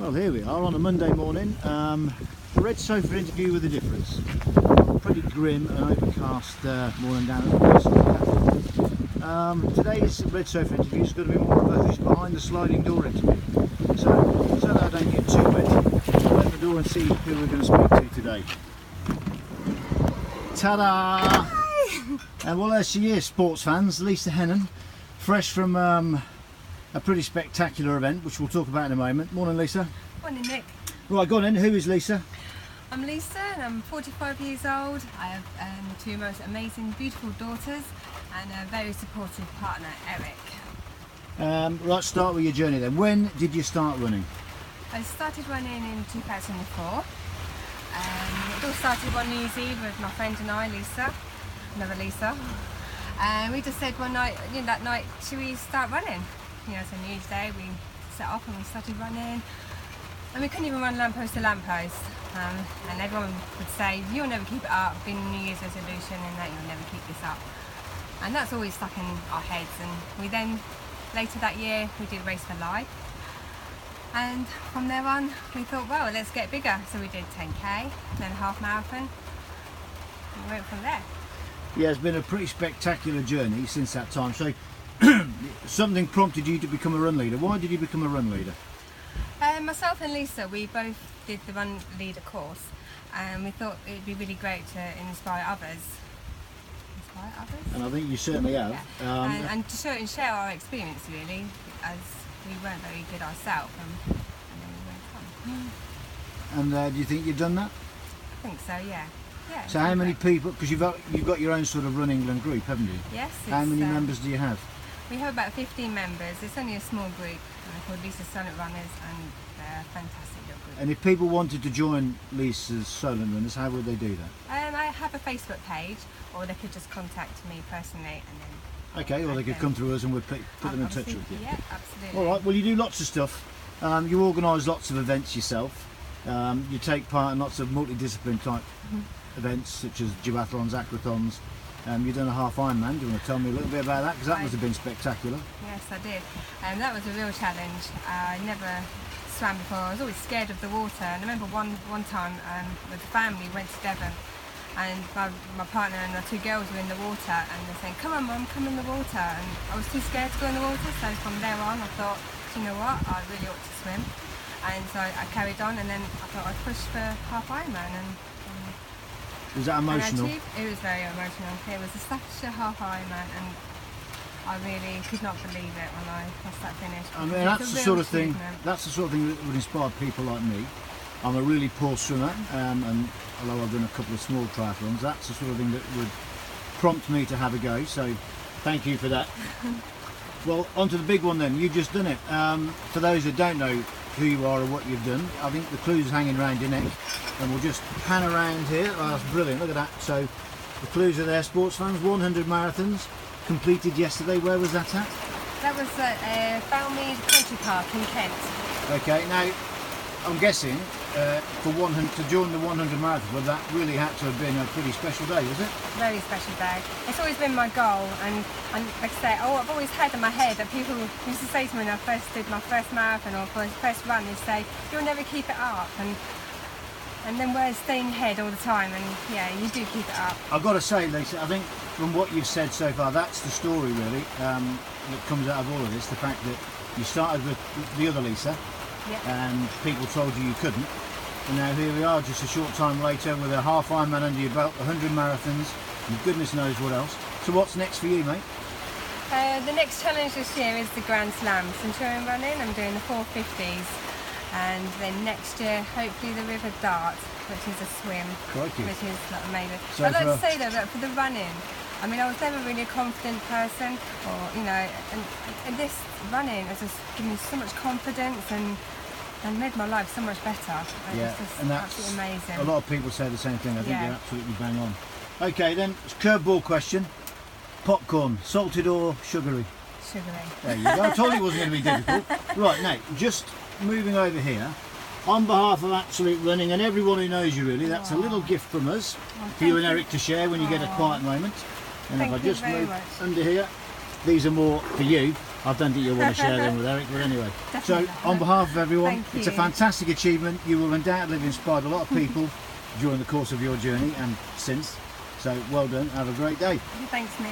Well, here we are on a Monday morning. Red sofa interview with a difference. Pretty grim and overcast morning down at the base. Today's red sofa interview is going to be more of a who's behind the sliding door interview. So that I don't get too wet, I'll open the door and see who we're going to speak to today. Ta-da! And well, there she is, sports fans, Lisa Hennan, fresh from a pretty spectacular event, which we'll talk about in a moment. Morning, Lisa. Morning, Nick. Right, go on then. Who is Lisa? I'm Lisa and I'm 45 years old. I have two most amazing, beautiful daughters and a very supportive partner, Eric. Right, start with your journey then. When did you start running? I started running in 2004. It all started one New Year's Eve with my friend and I, Lisa, another Lisa. And we just said one night, that night, should we start running? So New Year's Day we set off and we started running. And we couldn't even run lamppost to lamppost. And everyone would say, you'll never keep it up, been a New Year's resolution and that you'll never keep this up. And that's always stuck in our heads. And we then, later that year, we did Race for Life. And from there on, we thought, well, let's get bigger. So we did 10K, then a half marathon, and we went from there. Yeah, it's been a pretty spectacular journey since that time. So something prompted you to become a run leader. Why did you become a run leader? Myself and Lisa, we both did the run leader course, and we thought it'd be really great to inspire others. And I think you certainly have. Yeah. And to show and share our experience, really, as we weren't very good ourselves, and then we went on. And do you think you've done that? I think so, yeah. Yeah. So how many people? Because you've got your own sort of Run England group, haven't you? Yes. How many members do you have? We have about 15 members. It's only a small group, called Lisa's Silent Runners, and they're a fantastic little group. And if people wanted to join Lisa's Silent Runners, how would they do that? I have a Facebook page, or they could just contact me personally, and then. Okay, or they could come through us and we'll put them in touch with you. Yeah, absolutely. All right. Well, you do lots of stuff. You organise lots of events yourself. You take part in lots of multidiscipline type events, such as duathlons, aquathons. You've done a half Ironman. Do you want to tell me a little bit about that? Because that must have been spectacular. Yes, I did. That was a real challenge. I never swam before. I was always scared of the water. And I remember one time with the family, we went to Devon, and my partner and the two girls were in the water, and they're saying, "Come on, Mum, come in the water." And I was too scared to go in the water. So from there on, I thought, you know what, I really ought to swim. And so I carried on, and then I thought I'd push for half Ironman. Was that emotional? It was very emotional. It was a Staffordshire half Ironman, and I really could not believe it when I that finished. I mean, that's the sort of thing. That's the sort of thing that would inspire people like me. I'm a really poor swimmer, and although I've done a couple of small triathlons, that's the sort of thing that would prompt me to have a go. So, thank you for that. Well, on to the big one then. You've just done it. For those that don't know who you are or what you've done, I think the clue's hanging around your neck, and we'll just pan around here. Oh, that's brilliant, look at that. So the clues are there, sports fans. 100 marathons completed yesterday. Where was that at? That was at Balmead Country Park in Kent. Okay, now I'm guessing to join the 100 marathons, well, that really had to have been a pretty special day, was it? Very special day. It's always been my goal, and like I say, I've always had in my head that people used to say to me when I first did my first marathon or first run, they say, "You'll never keep it up," and then words stay in your head all the time, and yeah, you do keep it up. I've got to say, Lisa, I think from what you've said so far, that's the story really that comes out of all of this. The fact that you started with the other Lisa, and people told you couldn't, and now here we are just a short time later with a half Ironman under your belt, 100 marathons, and goodness knows what else. So what's next for you, mate? The next challenge this year is the Grand Slam Centurion running. I'm doing the 450s, and then next year hopefully the River Dart, which is a swim. Crikey. Which is not amazing. So I'd like to say though that for the running, I mean, I was never really a confident person, or and this running has just given me so much confidence and made my life so much better. Yeah, it's just and that's absolutely amazing. A lot of people say the same thing. I think Yeah. you're absolutely bang on. Okay, then curveball question: popcorn, salted or sugary? Sugary. There you go. I told you it wasn't going to be difficult. Right, now just moving over here. On behalf of Absolute Running and everyone who knows you, really, that's a little gift from us for you and Eric to share when you get a quiet moment. And if I just move under here, these are more for you. I don't think you'll want to share them with Eric, but anyway. Definitely. So on behalf of everyone, Thank it's a you. fantastic achievement. You will undoubtedly have inspired a lot of people during the course of your journey and since. So well done, have a great day. Thanks, Nick.